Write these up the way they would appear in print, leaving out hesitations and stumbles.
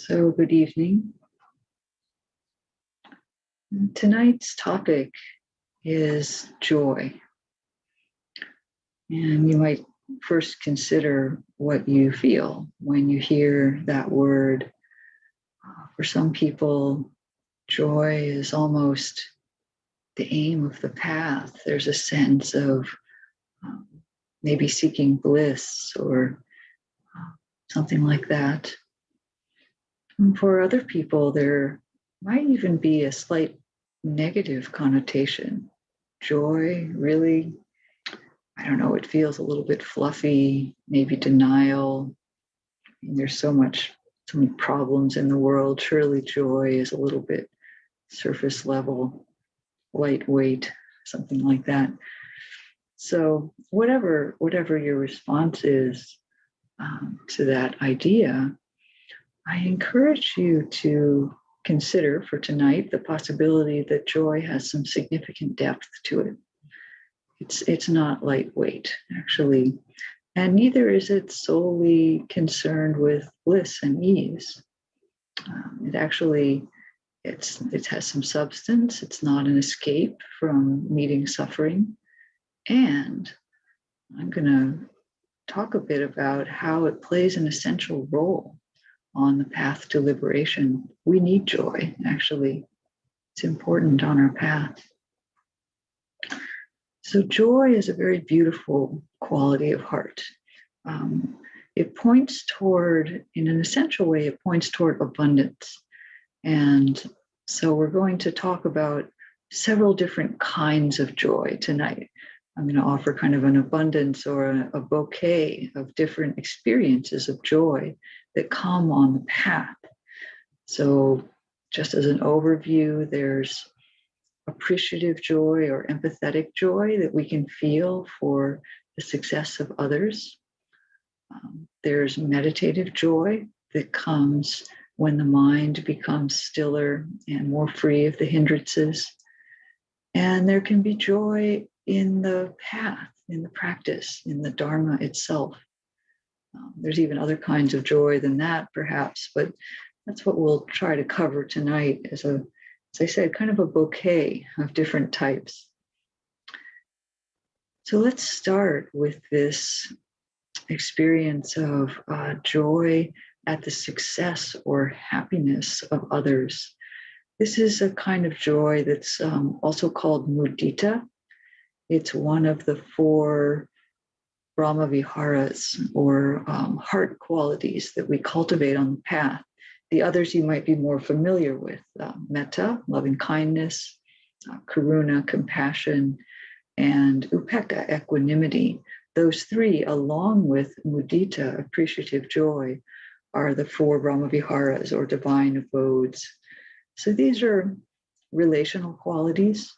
So, good evening. Tonight's topic is joy. And you might first consider what you feel when you hear that word. For some people, joy is almost the aim of the path. There's a sense of maybe seeking bliss or something like that. And for other people, there might even be a slight negative connotation. Joy, really, I don't know, it feels a little bit fluffy, maybe denial. There's so many problems in the world. Surely joy is a little bit surface level, lightweight, something like that. So whatever your response is to that idea, I encourage you to consider for tonight the possibility that joy has some significant depth to it. It's not lightweight, actually, and neither is it solely concerned with bliss and ease. It has some substance. It's not an escape from meeting suffering. And I'm going to talk a bit about how it plays an essential role on the path to liberation. We need joy, actually. It's important on our path. So joy is a very beautiful quality of heart. It points toward, in an essential way, it points toward abundance. And so we're going to talk about several different kinds of joy tonight. I'm going to offer kind of an abundance or a bouquet of different experiences of joy that come on the path. So just as an overview, there's appreciative joy or empathetic joy that we can feel for the success of others. There's meditative joy that comes when the mind becomes stiller and more free of the hindrances. And there can be joy in the path, in the practice, in the Dharma itself. There's even other kinds of joy than that, perhaps, but that's what we'll try to cover tonight as I said, kind of a bouquet of different types. So let's start with this experience of joy at the success or happiness of others. This is a kind of joy that's also called mudita. It's one of the 4 Brahma Viharas or heart qualities that we cultivate on the path. The others you might be more familiar with: metta, loving kindness, karuna, compassion, and upekkha, equanimity. Those 3, along with mudita, appreciative joy, are the 4 Brahma Viharas or divine abodes. So these are relational qualities,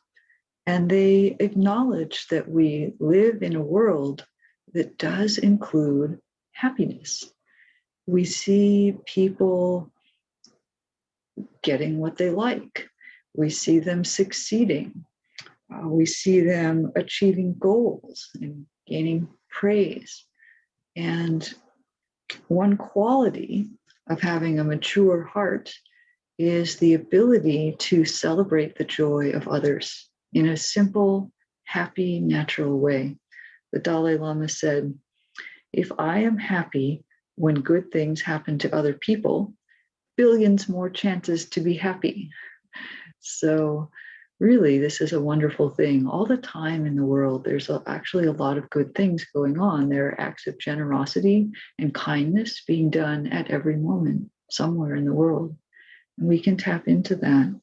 and they acknowledge that we live in a world that does include happiness. We see people getting what they like. We see them succeeding. We see them achieving goals and gaining praise. And one quality of having a mature heart is the ability to celebrate the joy of others in a simple, happy, natural way. The Dalai Lama said, "If I am happy when good things happen to other people, billions more chances to be happy." So really, this is a wonderful thing. All the time in the world, there's actually a lot of good things going on. There are acts of generosity and kindness being done at every moment somewhere in the world. And we can tap into that.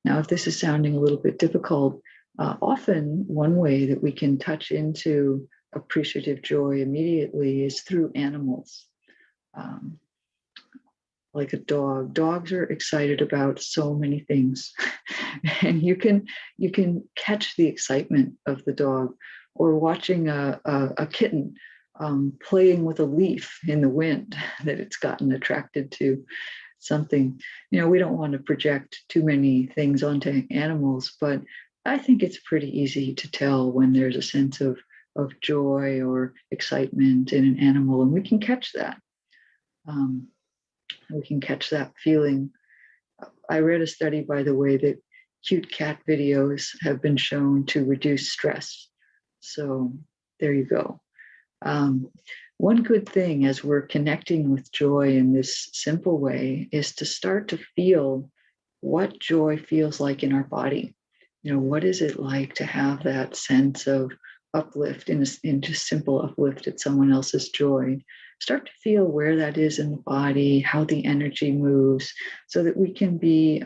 Now, if this is sounding a little bit difficult, often one way that we can touch into appreciative joy immediately is through animals. Like a dog. Dogs are excited about so many things. And you can catch the excitement of the dog, or watching a kitten playing with a leaf in the wind that it's gotten attracted to something. We don't want to project too many things onto animals, but I think it's pretty easy to tell when there's a sense of joy or excitement in an animal, and we can catch that. We can catch that feeling. I read a study, by the way, that cute cat videos have been shown to reduce stress. So there you go. One good thing as we're connecting with joy in this simple way is to start to feel what joy feels like in our body. What is it like to have that sense of uplift in just simple uplift at someone else's joy? Start to feel where that is in the body, how the energy moves, so that we can be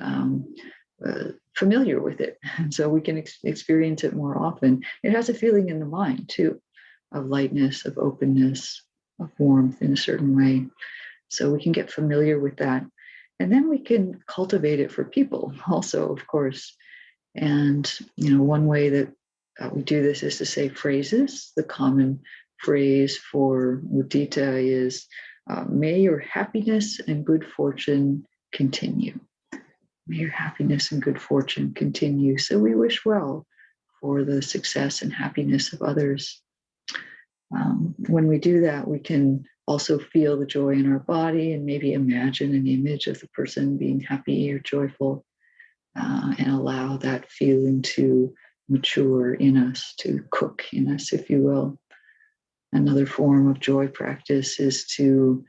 familiar with it. And so we can experience it more often. It has a feeling in the mind too, of lightness, of openness, of warmth in a certain way. So we can get familiar with that. And then we can cultivate it for people also, of course. And, one way that we do this is to say phrases. The common phrase for Mudita is, may your happiness and good fortune continue. May your happiness and good fortune continue. So we wish well for the success and happiness of others. When we do that, we can also feel the joy in our body and maybe imagine an image of the person being happy or joyful, and allow that feeling to mature in us, to cook in us, if you will. Another form of joy practice is to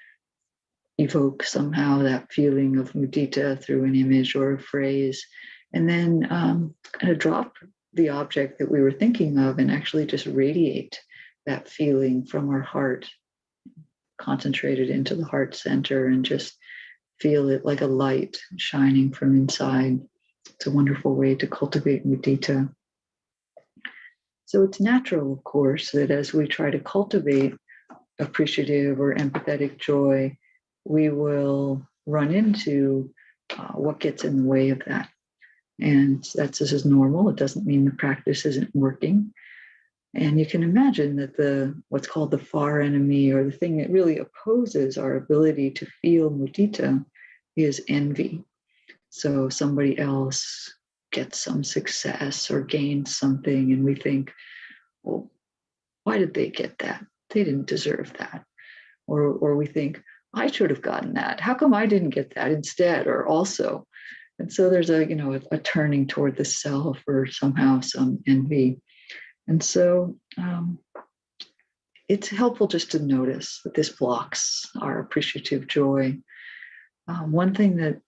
evoke somehow that feeling of mudita through an image or a phrase, and then kind of drop the object that we were thinking of and actually just radiate that feeling from our heart, concentrate it into the heart center and just feel it like a light shining from inside. It's a wonderful way to cultivate mudita. So it's natural, of course, that as we try to cultivate appreciative or empathetic joy, we will run into what gets in the way of that. And this is normal. It doesn't mean the practice isn't working. And you can imagine that what's called the far enemy, or the thing that really opposes our ability to feel mudita, is envy. So somebody else gets some success or gains something, and we think, well, why did they get that? They didn't deserve that. Or we think, I should have gotten that. How come I didn't get that instead or also? And so there's a turning toward the self, or somehow some envy. And so it's helpful just to notice that this blocks our appreciative joy. One thing that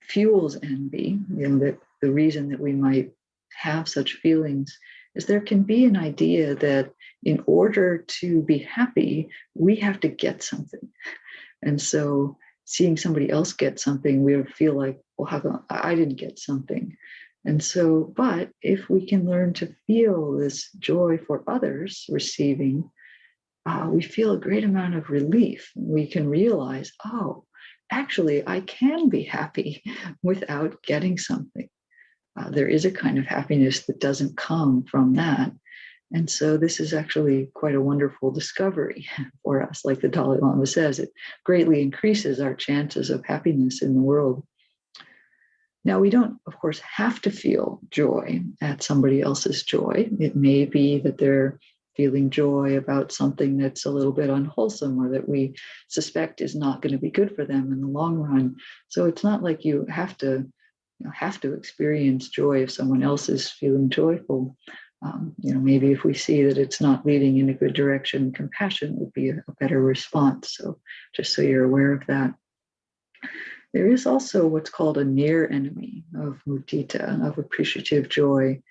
fuels envy, that the reason that we might have such feelings, is there can be an idea that in order to be happy, we have to get something. And so seeing somebody else get something, we would feel like, well, how come I didn't get something? And so, but if we can learn to feel this joy for others receiving, we feel a great amount of relief. We can realize, oh, actually, I can be happy without getting something. There is a kind of happiness that doesn't come from that. And so this is actually quite a wonderful discovery for us. Like the Dalai Lama says, it greatly increases our chances of happiness in the world. Now, we don't, of course, have to feel joy at somebody else's joy. It may be that they're feeling joy about something that's a little bit unwholesome, or that we suspect is not going to be good for them in the long run. So it's not like you have to experience joy if someone else is feeling joyful. Maybe if we see that it's not leading in a good direction, compassion would be a better response. So just so you're aware of that. There is also what's called a near enemy of mudita, of appreciative joy,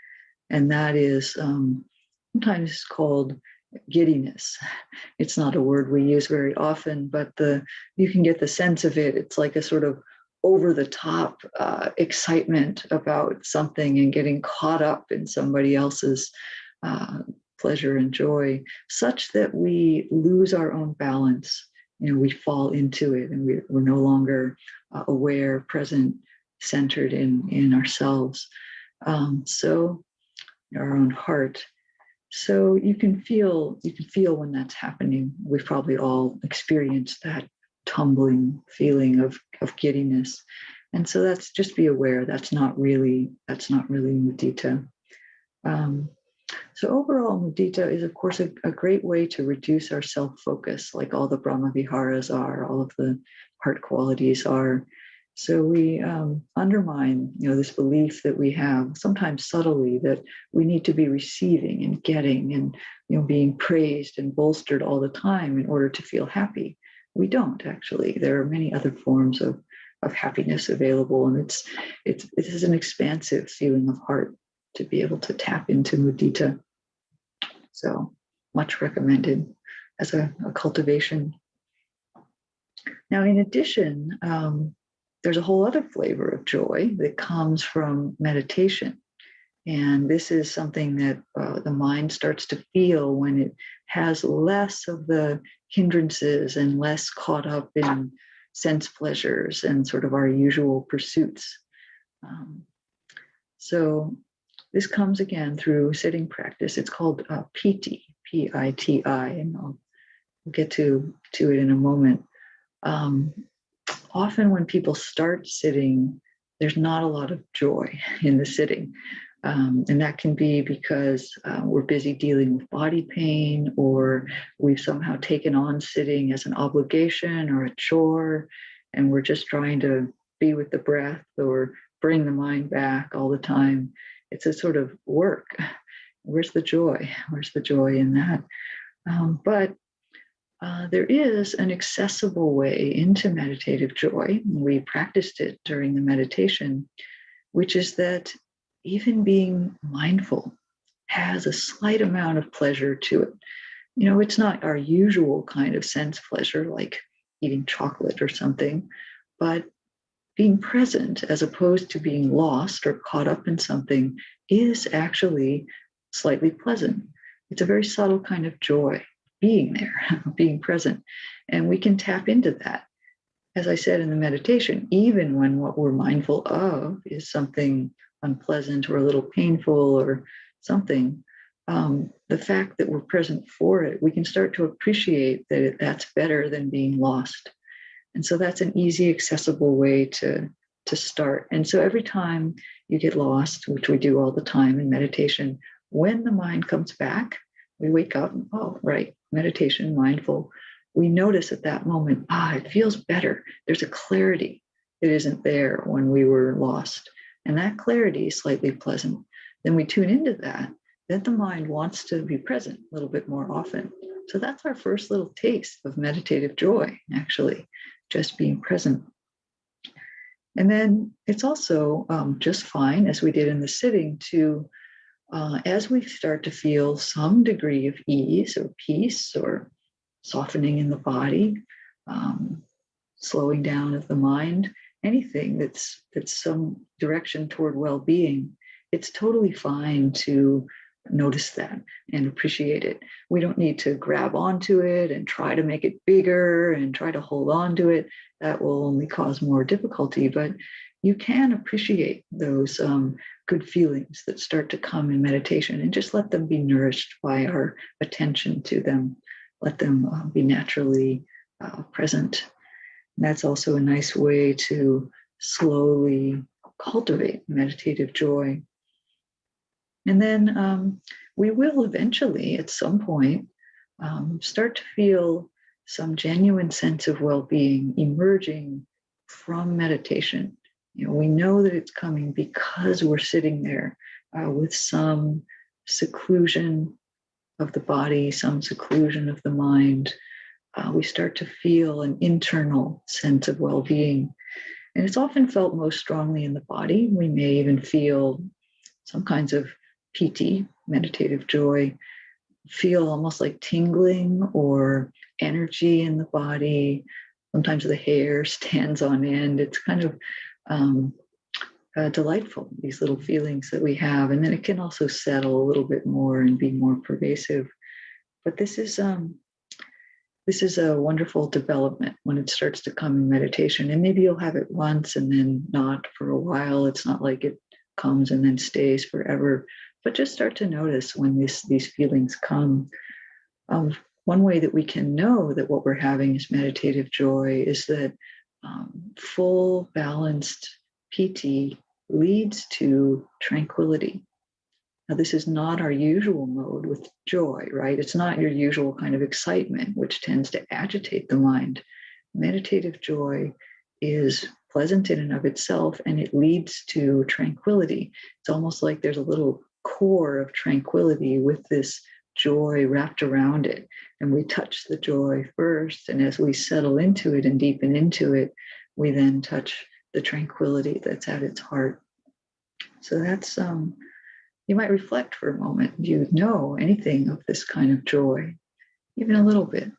and that is sometimes called giddiness. It's not a word we use very often, but you can get the sense of it. It's like a sort of over-the-top excitement about something and getting caught up in somebody else's pleasure and joy, such that we lose our own balance. We fall into it, and we're no longer aware, present, centered in ourselves. So our own heart. So you can feel when that's happening. We've probably all experienced that tumbling feeling of giddiness. And so just be aware that's not really mudita. So overall, mudita is, of course, a great way to reduce our self-focus, like all the Brahma Viharas are, all of the heart qualities are. So we undermine, this belief that we have, sometimes subtly, that we need to be receiving and getting and being praised and bolstered all the time in order to feel happy. We don't actually. There are many other forms of happiness available, and it is an expansive feeling of heart to be able to tap into mudita. So much recommended as a cultivation. Now, in addition, there's a whole other flavor of joy that comes from meditation. And this is something that the mind starts to feel when it has less of the hindrances and less caught up in sense pleasures and sort of our usual pursuits. So this comes again through sitting practice. It's called piti, P-I-T-I, and I'll get to it in a moment. Often when people start sitting, there's not a lot of joy in the sitting. And that can be because we're busy dealing with body pain, or we've somehow taken on sitting as an obligation or a chore, and we're just trying to be with the breath or bring the mind back all the time. It's a sort of work. Where's the joy? Where's the joy in that? But there is an accessible way into meditative joy. We practiced it during the meditation, which is that even being mindful has a slight amount of pleasure to it. It's not our usual kind of sense pleasure, like eating chocolate or something, but being present as opposed to being lost or caught up in something is actually slightly pleasant. It's a very subtle kind of joy, being there, being present. And we can tap into that. As I said in the meditation, even when what we're mindful of is something unpleasant or a little painful or something, the fact that we're present for it, we can start to appreciate that that's better than being lost. And so that's an easy, accessible way to start. And so every time you get lost, which we do all the time in meditation, when the mind comes back, we wake up, oh, right, meditation, mindful. We notice at that moment, it feels better. There's a clarity that isn't there when we were lost. And that clarity is slightly pleasant. Then we tune into that. Then the mind wants to be present a little bit more often. So that's our first little taste of meditative joy, actually, just being present. And then it's also just fine, as we did in the sitting, to, as we start to feel some degree of ease or peace or softening in the body, slowing down of the mind, anything that's some direction toward well-being, it's totally fine to notice that and appreciate it. We don't need to grab onto it and try to make it bigger and try to hold on to it. That will only cause more difficulty, but you can appreciate those good feelings that start to come in meditation and just let them be nourished by our attention to them. Let them be naturally present. And that's also a nice way to slowly cultivate meditative joy. And then we will eventually, at some point, start to feel some genuine sense of well-being emerging from meditation. We know that it's coming because we're sitting there with some seclusion of the body, some seclusion of the mind. We start to feel an internal sense of well-being. And it's often felt most strongly in the body. We may even feel some kinds of piti, meditative joy, feel almost like tingling or energy in the body. Sometimes the hair stands on end. It's kind of delightful, these little feelings that we have. And then it can also settle a little bit more and be more pervasive. But this is a wonderful development when it starts to come in meditation. And maybe you'll have it once and then not for a while. It's not like it comes and then stays forever. But just start to notice when these feelings come. One way that we can know that what we're having is meditative joy is that full, balanced piti leads to tranquility. Now, this is not our usual mode with joy, right? It's not your usual kind of excitement, which tends to agitate the mind. meditative joy is pleasant in and of itself, and it leads to tranquility. It's almost like there's a little core of tranquility with this joy wrapped around it. And we touch the joy first, and as we settle into it and deepen into it, we then touch the tranquility that's at its heart. So that's, you might reflect for a moment. Do you know anything of this kind of joy? Even a little bit.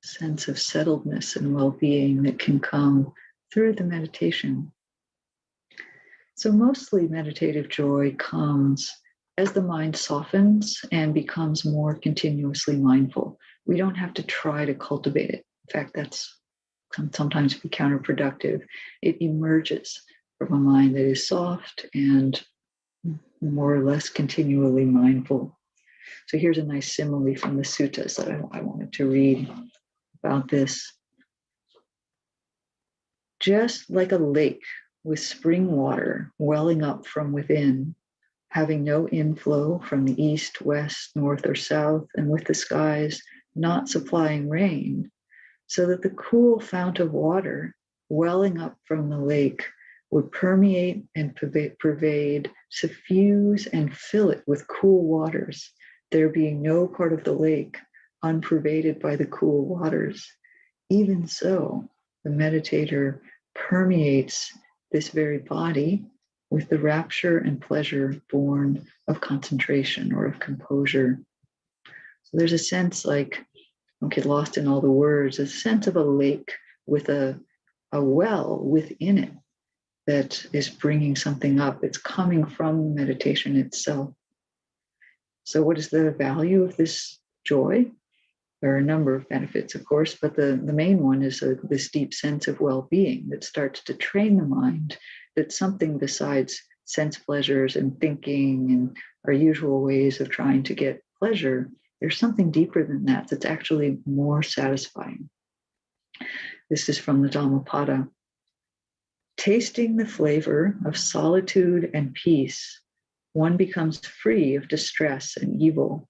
Sense of settledness and well-being that can come through the meditation. So mostly meditative joy comes as the mind softens and becomes more continuously mindful. We don't have to try to cultivate it. In fact, that's can sometimes be counterproductive. It emerges from a mind that is soft and more or less continually mindful. So here's a nice simile from the suttas that I wanted to read about this. Just like a lake with spring water welling up from within, having no inflow from the east, west, north, or south, and with the skies not supplying rain, so that the cool fount of water welling up from the lake would permeate and pervade, suffuse and fill it with cool waters, there being no part of the lake unpervaded by the cool waters. Even so, the meditator permeates this very body with the rapture and pleasure born of concentration or of composure. So there's a sense, like, don't get lost in all the words, a sense of a lake with a well within it that is bringing something up. It's coming from meditation itself. So what is the value of this joy? There are a number of benefits, of course, but the main one is this deep sense of well-being that starts to train the mind that something besides sense pleasures and thinking and our usual ways of trying to get pleasure, there's something deeper than that that's actually more satisfying. This is from the Dhammapada. Tasting the flavor of solitude and peace, one becomes free of distress and evil,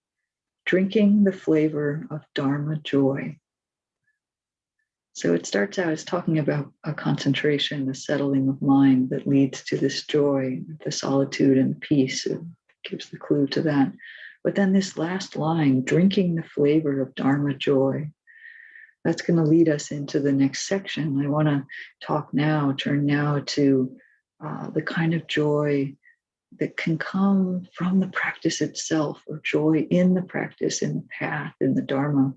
drinking the flavor of Dharma joy. So it starts out as talking about a concentration, a settling of mind that leads to this joy, the solitude and the peace. It gives the clue to that. But then this last line, drinking the flavor of Dharma joy, that's going to lead us into the next section. I want to turn now to the kind of joy that can come from the practice itself, or joy in the practice, in the path, in the Dharma.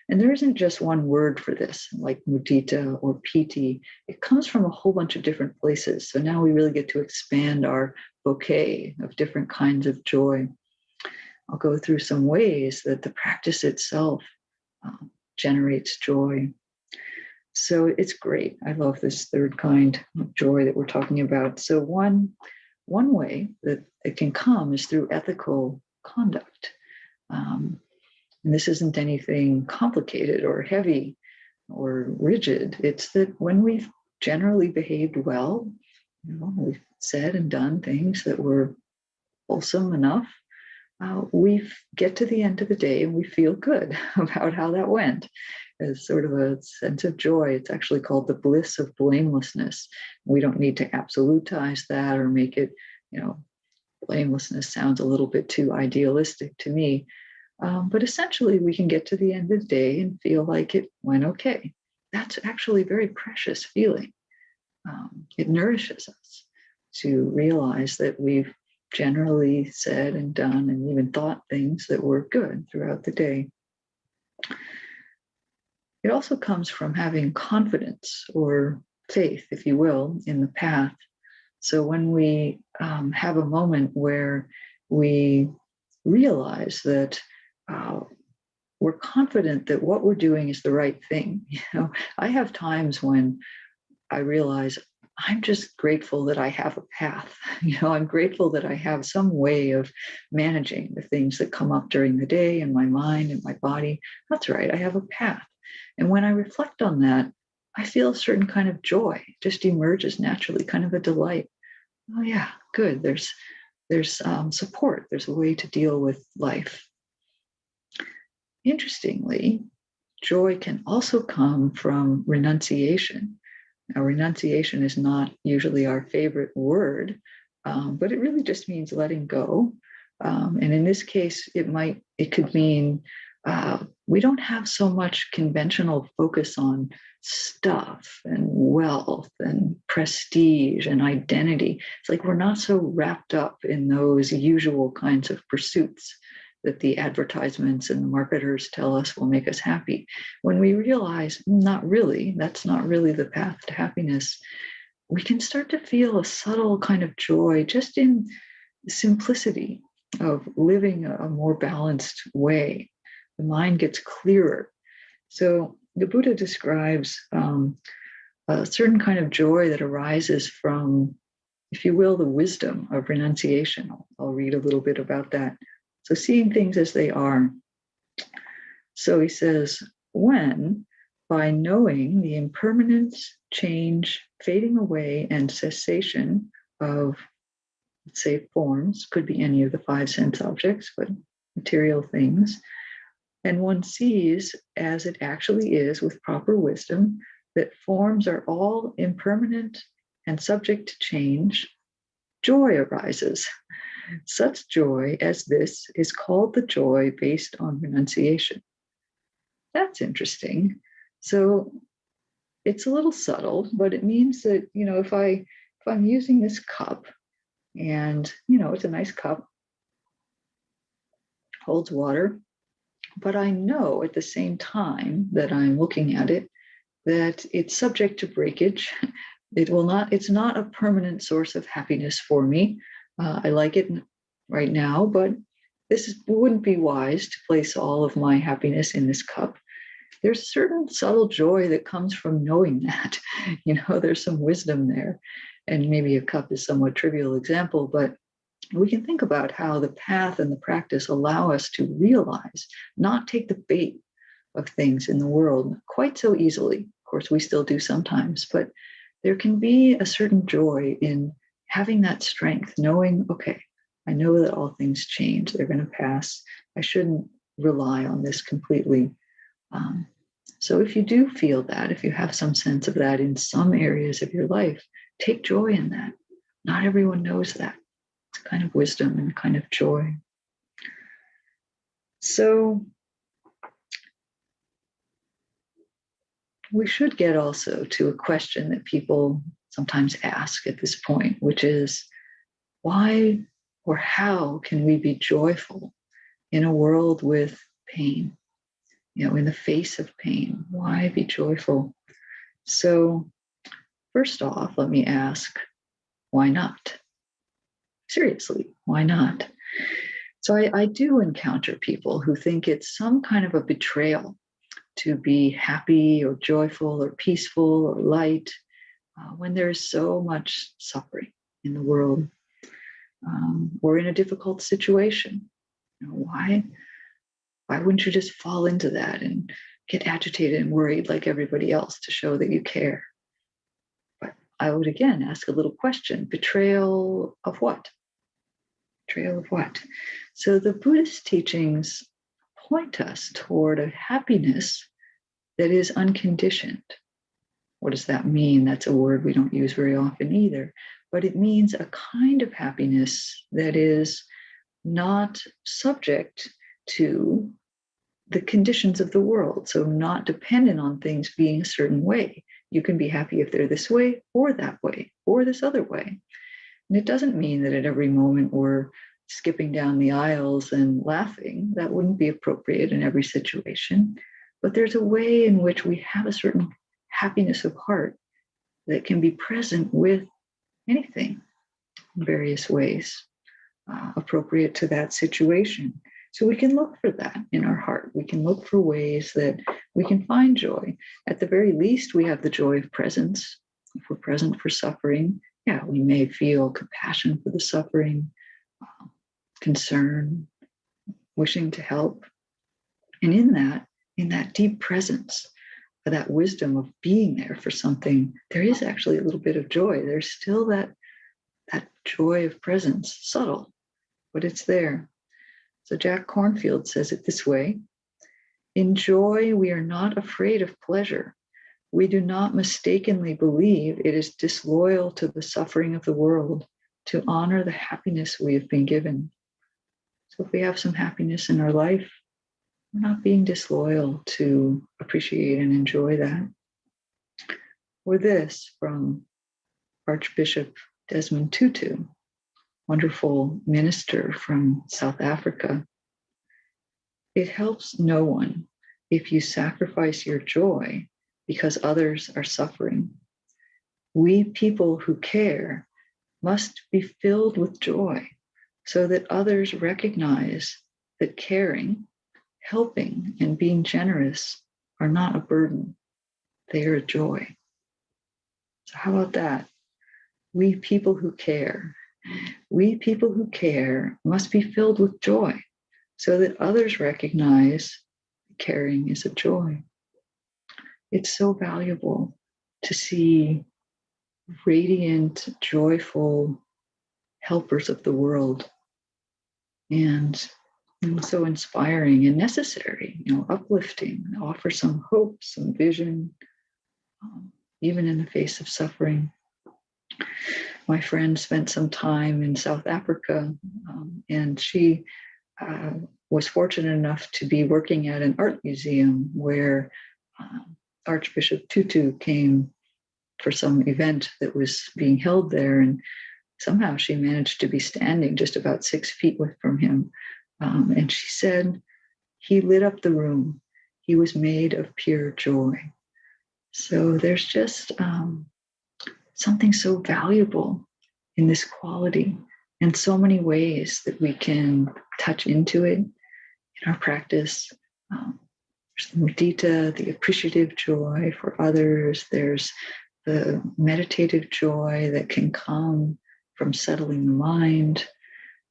And there isn't just one word for this, like mudita or piti. It comes from a whole bunch of different places. So now we really get to expand our bouquet of different kinds of joy. I'll go through some ways that the practice itself generates joy. So it's great. I love this third kind of joy that we're talking about. So one way that it can come is through ethical conduct. And this isn't anything complicated or heavy or rigid. It's that when we've generally behaved well, we've said and done things that were wholesome enough, we get to the end of the day and we feel good about how that went. As sort of a sense of joy. It's actually called the bliss of blamelessness. We don't need to absolutize that or make it, blamelessness sounds a little bit too idealistic to me. But essentially, we can get to the end of the day and feel like it went okay. That's actually a very precious feeling. It nourishes us to realize that we've generally said and done and even thought things that were good throughout the day. It also comes from having confidence or faith, if you will, in the path. So when we have a moment where we realize that we're confident that what we're doing is the right thing. I have times when I realize I'm just grateful that I have a path. I'm grateful that I have some way of managing the things that come up during the day in my mind and my body. That's right, I have a path. And when I reflect on that, I feel a certain kind of joy, just emerges naturally, kind of a delight. Oh yeah, good. There's support. There's a way to deal with life. Interestingly, joy can also come from renunciation. Now, renunciation is not usually our favorite word, but it really just means letting go. And in this case, it could mean we don't have so much conventional focus on stuff and wealth and prestige and identity. It's like we're not so wrapped up in those usual kinds of pursuits that the advertisements and the marketers tell us will make us happy. When we realize, not really, that's not really the path to happiness, we can start to feel a subtle kind of joy just in the simplicity of living a more balanced way. The mind gets clearer. So the Buddha describes a certain kind of joy that arises from, if you will, the wisdom of renunciation. I'll read a little bit about that. So seeing things as they are. So he says, when, by knowing the impermanence, change, fading away, and cessation of, let's say, forms, could be any of the five sense objects, but material things, and one sees as it actually is with proper wisdom that forms are all impermanent and subject to change, joy arises. Such joy as this is called the joy based on renunciation. That's interesting. So it's a little subtle, but it means that, if I'm using this cup and, it's a nice cup, holds water, but I know at the same time that I'm looking at it that it's subject to breakage. It's not a permanent source of happiness for me. I like it right now, but wouldn't be wise to place all of my happiness in this cup. There's a certain subtle joy that comes from knowing that. There's some wisdom there. And maybe a cup is a somewhat trivial example, but we can think about how the path and the practice allow us to realize, not take the bait of things in the world quite so easily. Of course, we still do sometimes, but there can be a certain joy in having that strength, knowing, okay, I know that all things change. They're going to pass. I shouldn't rely on this completely. So if you do feel that, if you have some sense of that in some areas of your life, take joy in that. Not everyone knows that. It's a kind of wisdom and a kind of joy. So we should get also to a question that people sometimes ask at this point, which is, why or how can we be joyful in a world with pain? In the face of pain, why be joyful? So first off, let me ask, why not? Seriously, why not? So I do encounter people who think it's some kind of a betrayal to be happy or joyful or peaceful or light when there's so much suffering in the world or in a difficult situation. Why wouldn't you just fall into that and get agitated and worried like everybody else to show that you care? But I would again ask a little question: betrayal of what? Betrayal of what? So the Buddhist teachings point us toward a happiness that is unconditioned. What does that mean? That's a word we don't use very often either, but it means a kind of happiness that is not subject to the conditions of the world, so not dependent on things being a certain way. You can be happy if they're this way or that way or this other way. And it doesn't mean that at every moment we're skipping down the aisles and laughing. That wouldn't be appropriate in every situation. But there's a way in which we have a certain happiness of heart that can be present with anything in various ways, appropriate to that situation. So we can look for that in our heart. We can look for ways that we can find joy. At the very least, we have the joy of presence. If we're present for suffering, we may feel compassion for the suffering, concern, wishing to help. And in that deep presence, that wisdom of being there for something, there is actually a little bit of joy. There's still that joy of presence, subtle, but it's there. So Jack Kornfield says it this way: In joy, we are not afraid of pleasure. We do not mistakenly believe it is disloyal to the suffering of the world to honor the happiness we have been given. So if we have some happiness in our life, we're not being disloyal to appreciate and enjoy that. Or this from Archbishop Desmond Tutu, wonderful minister from South Africa. It helps no one if you sacrifice your joy because others are suffering. We people who care must be filled with joy so that others recognize that caring, helping, and being generous are not a burden. They are a joy. So how about that? We people who care must be filled with joy so that others recognize caring is a joy. It's so valuable to see radiant, joyful helpers of the world, and so inspiring and necessary, uplifting, offer some hope, some vision, even in the face of suffering. My friend spent some time in South Africa, and she was fortunate enough to be working at an art museum where Archbishop Tutu came for some event that was being held there, and somehow she managed to be standing just about 6 feet from him. And she said, he lit up the room. He was made of pure joy. So there's just something so valuable in this quality, and so many ways that we can touch into it in our practice. There's the mudita, the appreciative joy for others. There's the meditative joy that can come from settling the mind.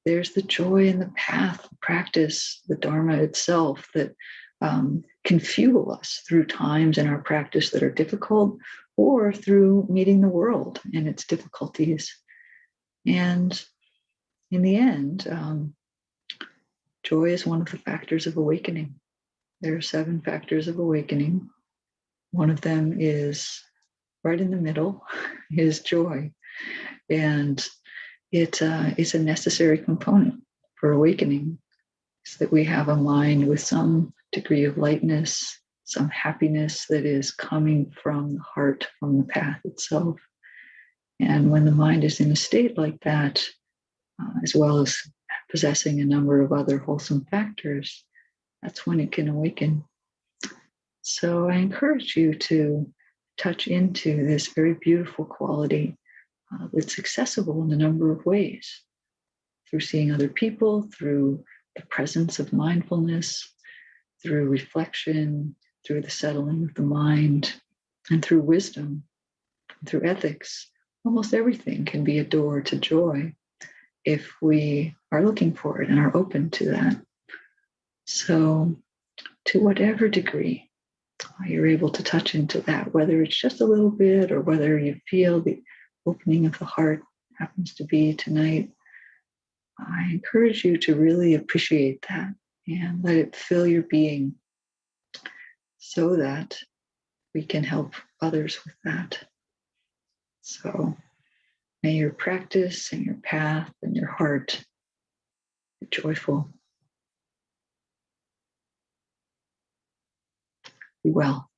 There's the joy in the path, practice, the Dharma itself that can fuel us through times in our practice that are difficult, or through meeting the world and its difficulties. And in the end, joy is one of the factors of awakening. There are 7 factors of awakening. One of them is right in the middle, is joy. And it is a necessary component for awakening, so that we have a mind with some degree of lightness, some happiness that is coming from the heart, from the path itself. And when the mind is in a state like that, as well as possessing a number of other wholesome factors, that's when it can awaken. So I encourage you to touch into this very beautiful quality that's accessible in a number of ways, through seeing other people, through the presence of mindfulness, through reflection, through the settling of the mind, and through wisdom, through ethics. Almost everything can be a door to joy if we are looking for it and are open to that. So to whatever degree you're able to touch into that, whether it's just a little bit or whether you feel the opening of the heart happens to be tonight, I encourage you to really appreciate that and let it fill your being so that we can help others with that. So may your practice and your path and your heart be joyful. Be well.